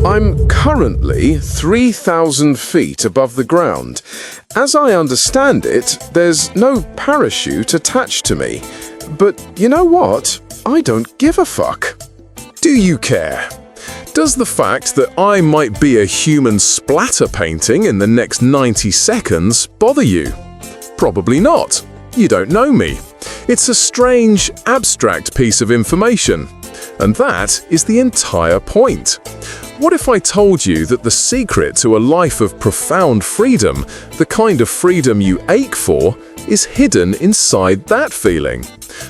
I'm currently 3,000 feet above the ground. As I understand it, there's no parachute attached to me. But you know what? I don't give a fuck. Do you care? Does the fact that I might be a human splatter painting in the next 90 seconds bother you? Probably not. You don't know me. It's a strange, abstract piece of information. And that is the entire point. What if I told you that the secret to a life of profound freedom, the kind of freedom you ache for, is hidden inside that feeling?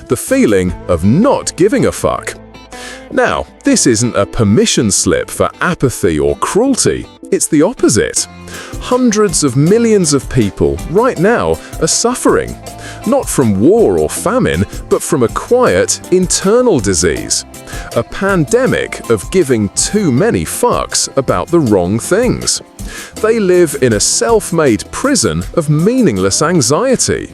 The feeling of not giving a fuck. Now, this isn't a permission slip for apathy or cruelty. It's the opposite. Hundreds of millions of people right now are suffering, not from war or famine, but from a quiet, internal disease. A pandemic of giving too many fucks about the wrong things. They live in a self-made prison of meaningless anxiety.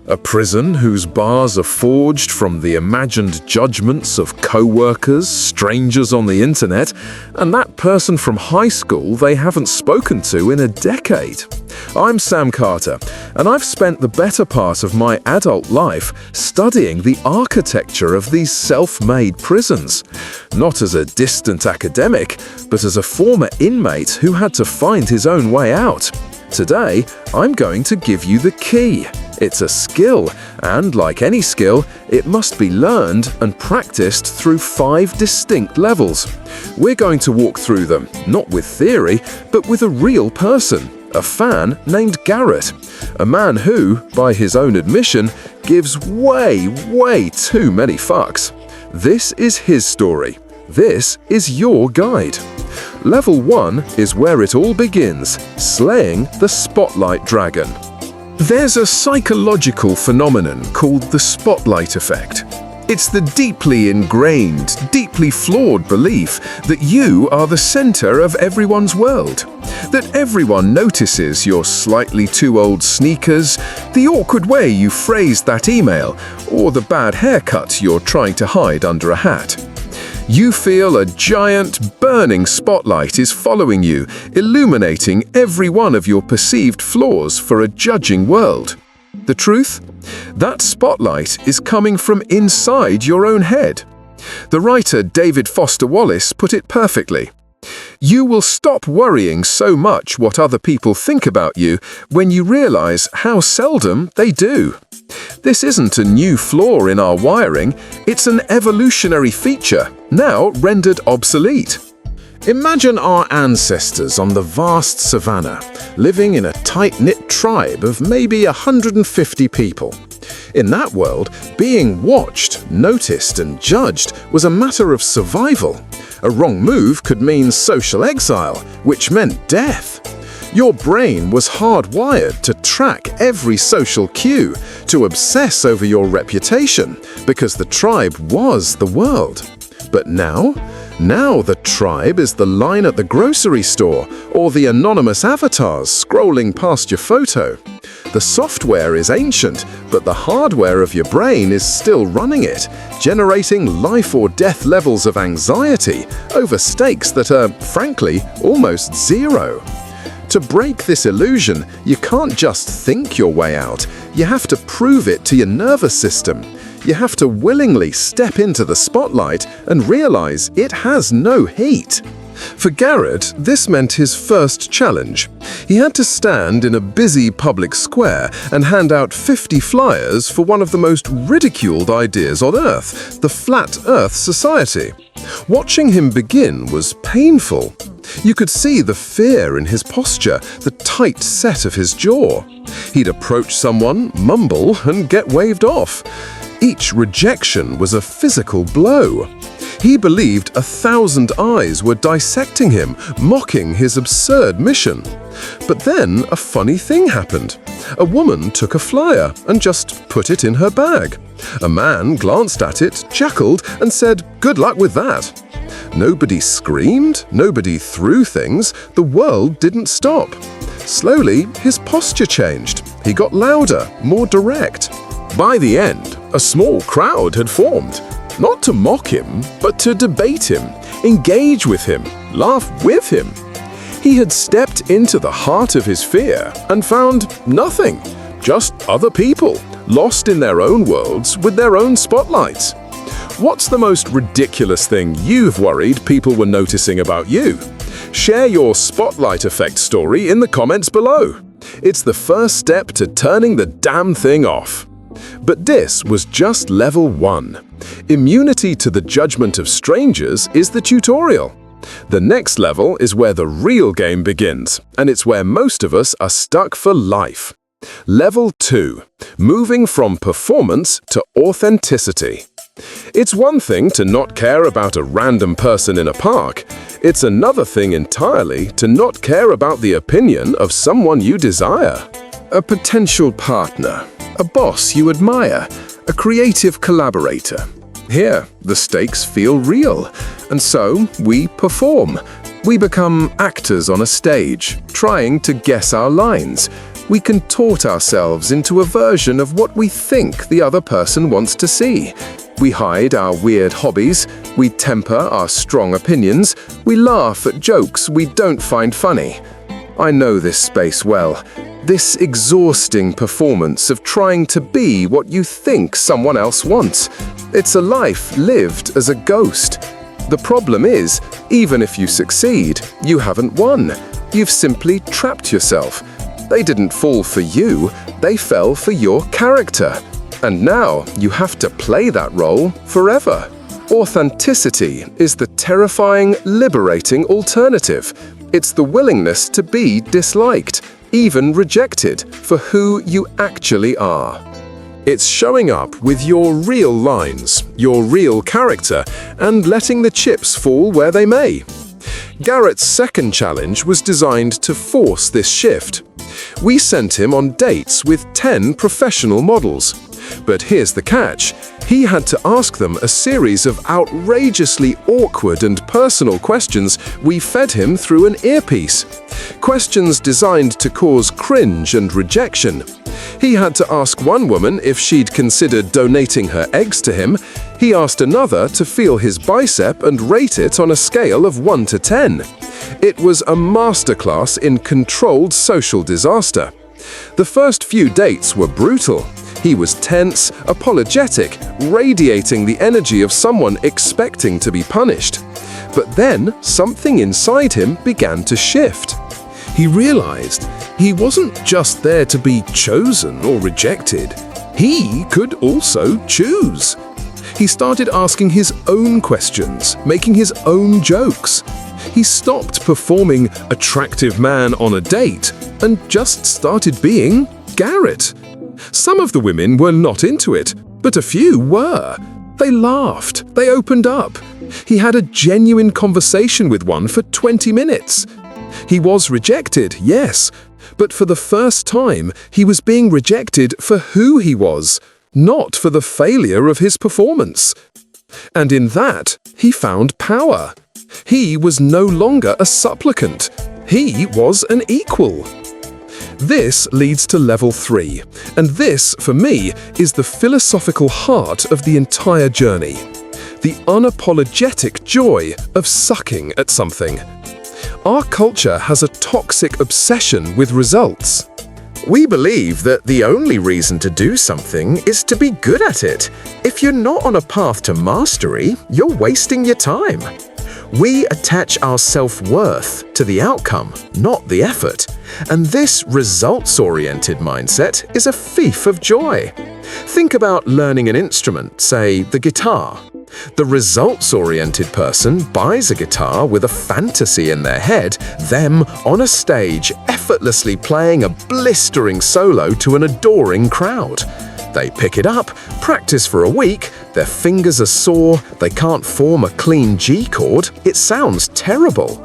A prison whose bars are forged from the imagined judgments of coworkers, strangers on the internet, and that person from high school they haven't spoken to in a decade. I'm Sam Carter, and I've spent the better part of my adult life studying the architecture of these self-made prisons. Not as a distant academic, but as a former inmate who had to find his own way out. Today, I'm going to give you the key. It's a skill, and like any skill, it must be learned and practiced through 5 distinct levels. We're going to walk through them, not with theory, but with a real person, a fan named Garrett, a man who, by his own admission, gives way too many fucks. This is his story. This is your guide. Level 1 is where it all begins, slaying the spotlight dragon. There's a psychological phenomenon called the spotlight effect. It's the deeply ingrained, deeply flawed belief that you are the center of everyone's world. That everyone notices your slightly too old sneakers, the awkward way you phrased that email, or the bad haircut you're trying to hide under a hat. You feel a giant, burning spotlight is following you, illuminating every one of your perceived flaws for a judging world. The truth? That spotlight is coming from inside your own head. The writer David Foster Wallace put it perfectly. You will stop worrying so much what other people think about you when you realize how seldom they do. This isn't a new flaw in our wiring, it's an evolutionary feature, now rendered obsolete. Imagine our ancestors on the vast savannah, living in a tight-knit tribe of maybe 150 people. In that world, being watched, noticed, and judged was a matter of survival. A wrong move could mean social exile, which meant death. Your brain was hardwired to track every social cue, to obsess over your reputation, because the tribe was the world. But now the tribe is the line at the grocery store, or the anonymous avatars scrolling past your photo. The software is ancient, but the hardware of your brain is still running it, generating life or death levels of anxiety over stakes that are, frankly, almost zero. To break this illusion, you can't just think your way out. You have to prove it to your nervous system. You have to willingly step into the spotlight and realize it has no heat. For Garrett, this meant his first challenge. He had to stand in a busy public square and hand out 50 flyers for one of the most ridiculed ideas on Earth, the Flat Earth Society. Watching him begin was painful. You could see the fear in his posture, the tight set of his jaw. He'd approach someone, mumble, and get waved off. Each rejection was a physical blow. He believed 1,000 eyes were dissecting him, mocking his absurd mission. But then a funny thing happened. A woman took a flyer and just put it in her bag. A man glanced at it, chuckled, and said, "Good luck with that." Nobody screamed, nobody threw things, the world didn't stop. Slowly, his posture changed. He got louder, more direct. By the end, a small crowd had formed. Not to mock him, but to debate him, engage with him, laugh with him. He had stepped into the heart of his fear and found nothing, just other people, lost in their own worlds with their own spotlights. What's the most ridiculous thing you've worried people were noticing about you? Share your spotlight effect story in the comments below. It's the first step to turning the damn thing off. But this was just level 1. Immunity to the judgment of strangers is the tutorial. The next level is where the real game begins, and it's where most of us are stuck for life. Level 2. Moving from performance to authenticity. It's one thing to not care about a random person in a park. It's another thing entirely to not care about the opinion of someone you desire. A potential partner, a boss you admire, a creative collaborator. Here, the stakes feel real, and so we perform. We become actors on a stage, trying to guess our lines. We contort ourselves into a version of what we think the other person wants to see. We hide our weird hobbies, we temper our strong opinions, we laugh at jokes we don't find funny. I know this space well. This exhausting performance of trying to be what you think someone else wants. It's a life lived as a ghost. The problem is, even if you succeed, you haven't won. You've simply trapped yourself. They didn't fall for you, they fell for your character. And now you have to play that role forever. Authenticity is the terrifying, liberating alternative. It's the willingness to be disliked, even rejected, for who you actually are. It's showing up with your real lines, your real character, and letting the chips fall where they may. Garrett's second challenge was designed to force this shift. We sent him on dates with 10 professional models. But here's the catch. He had to ask them a series of outrageously awkward and personal questions we fed him through an earpiece. Questions designed to cause cringe and rejection. He had to ask one woman if she'd considered donating her eggs to him. He asked another to feel his bicep and rate it on a scale of 1 to 10. It was a masterclass in controlled social disaster. The first few dates were brutal. He was tense, apologetic, radiating the energy of someone expecting to be punished. But then something inside him began to shift. He realized he wasn't just there to be chosen or rejected. He could also choose. He started asking his own questions, making his own jokes. He stopped performing attractive man on a date and just started being Garrett. Some of the women were not into it, but a few were. They laughed, they opened up. He had a genuine conversation with one for 20 minutes. He was rejected, yes, but for the first time, he was being rejected for who he was, not for the failure of his performance. And in that, he found power. He was no longer a supplicant. He was an equal. This leads to level 3, and this, for me, is the philosophical heart of the entire journey. The unapologetic joy of sucking at something. Our culture has a toxic obsession with results. We believe that the only reason to do something is to be good at it. If you're not on a path to mastery, you're wasting your time. We attach our self-worth to the outcome, not the effort. And this results-oriented mindset is a thief of joy. Think about learning an instrument, say the guitar. The results-oriented person buys a guitar with a fantasy in their head, them on a stage effortlessly playing a blistering solo to an adoring crowd. They pick it up, practice for a week, their fingers are sore, they can't form a clean G chord, it sounds terrible.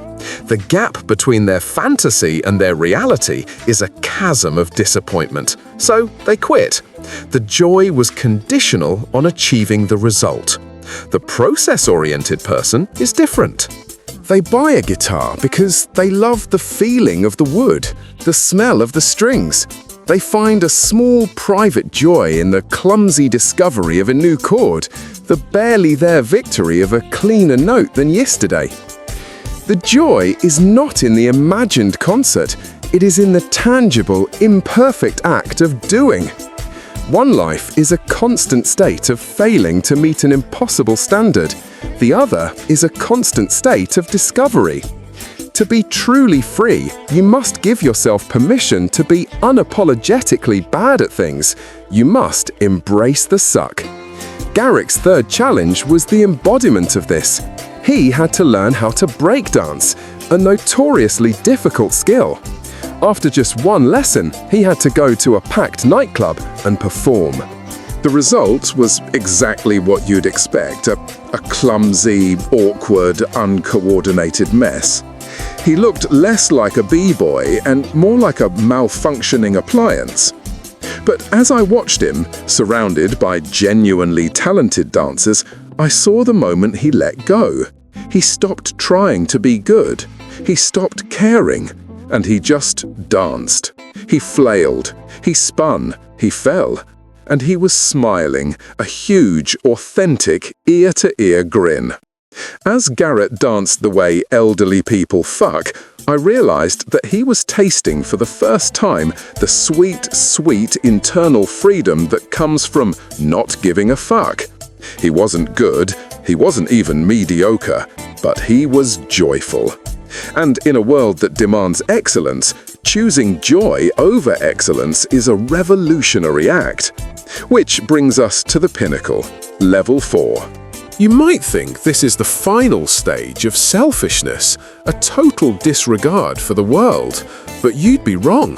The gap between their fantasy and their reality is a chasm of disappointment, so they quit. The joy was conditional on achieving the result. The process-oriented person is different. They buy a guitar because they love the feeling of the wood, the smell of the strings. They find a small private joy in the clumsy discovery of a new chord, the barely there victory of a cleaner note than yesterday. The joy is not in the imagined concert, it is in the tangible, imperfect act of doing. One life is a constant state of failing to meet an impossible standard. The other is a constant state of discovery. To be truly free, you must give yourself permission to be unapologetically bad at things. You must embrace the suck. Garrett's third challenge was the embodiment of this. He had to learn how to breakdance, a notoriously difficult skill. After just one lesson, he had to go to a packed nightclub and perform. The result was exactly what you'd expect, a clumsy, awkward, uncoordinated mess. He looked less like a b-boy and more like a malfunctioning appliance. But as I watched him, surrounded by genuinely talented dancers, I saw the moment he let go. He stopped trying to be good. He stopped caring. And he just danced. He flailed. He spun. He fell. And he was smiling, a huge, authentic, ear-to-ear grin. As Garrett danced the way elderly people fuck, I realized that he was tasting for the first time the sweet, sweet internal freedom that comes from not giving a fuck. He wasn't good, he wasn't even mediocre, but he was joyful. And in a world that demands excellence, choosing joy over excellence is a revolutionary act. Which brings us to the pinnacle, level 4. You might think this is the final stage of selfishness, a total disregard for the world, but you'd be wrong.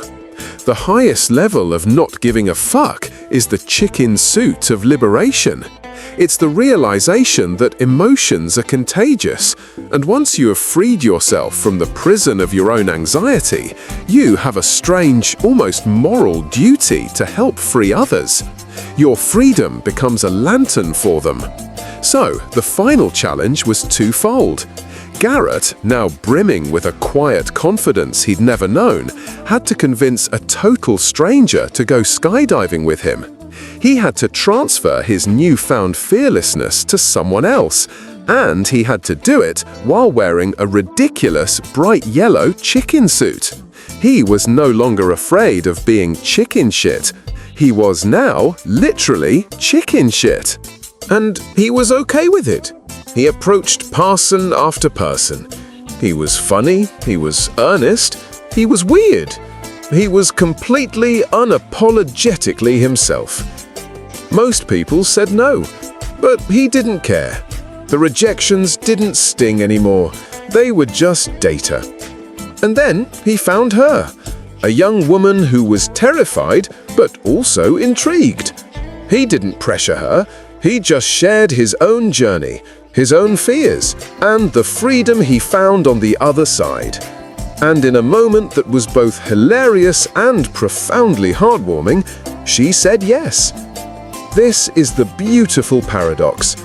The highest level of not giving a fuck is the chicken suit of liberation. It's the realization that emotions are contagious, and once you have freed yourself from the prison of your own anxiety, you have a strange, almost moral duty to help free others. Your freedom becomes a lantern for them. So, the final challenge was twofold. Garrett, now brimming with a quiet confidence he'd never known, had to convince a total stranger to go skydiving with him. He had to transfer his newfound fearlessness to someone else, and he had to do it while wearing a ridiculous bright yellow chicken suit. He was no longer afraid of being chicken shit. He was now literally chicken shit. And he was okay with it. He approached person after person. He was funny, he was earnest, he was weird. He was completely unapologetically himself. Most people said no, but he didn't care. The rejections didn't sting anymore. They were just data. And then he found her, a young woman who was terrified but also intrigued. He didn't pressure her. He just shared his own journey, his own fears, and the freedom he found on the other side. And in a moment that was both hilarious and profoundly heartwarming, she said yes. This is the beautiful paradox.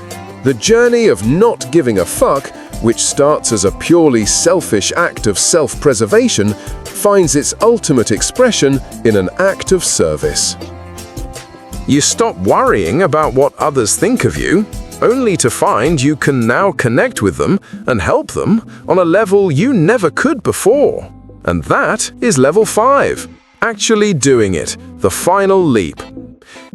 The journey of not giving a fuck, which starts as a purely selfish act of self-preservation, finds its ultimate expression in an act of service. You stop worrying about what others think of you, only to find you can now connect with them and help them on a level you never could before. And that is level 5, actually doing it, the final leap.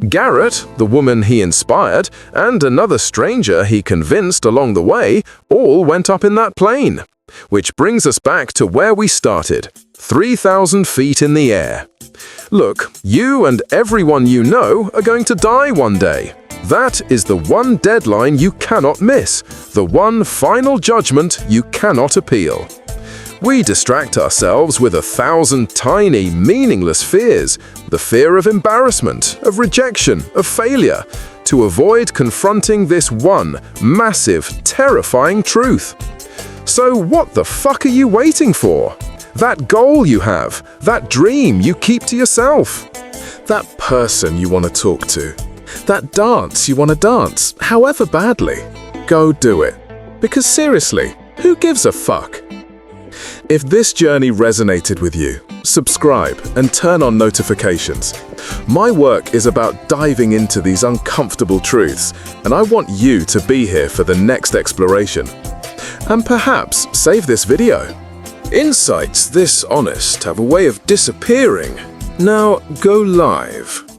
Garrett, the woman he inspired, and another stranger he convinced along the way all went up in that plane. Which brings us back to where we started, 3,000 feet in the air. Look, you and everyone you know are going to die one day. That is the one deadline you cannot miss, the one final judgment you cannot appeal. We distract ourselves with 1,000 tiny, meaningless fears, the fear of embarrassment, of rejection, of failure, to avoid confronting this one massive, terrifying truth. So what the fuck are you waiting for? That goal you have, that dream you keep to yourself, that person you want to talk to, that dance you want to dance, however badly, go do it. Because seriously, who gives a fuck? If this journey resonated with you, subscribe and turn on notifications. My work is about diving into these uncomfortable truths, and I want you to be here for the next exploration. and perhaps save this video. Insights this honest have a way of disappearing. Now go live.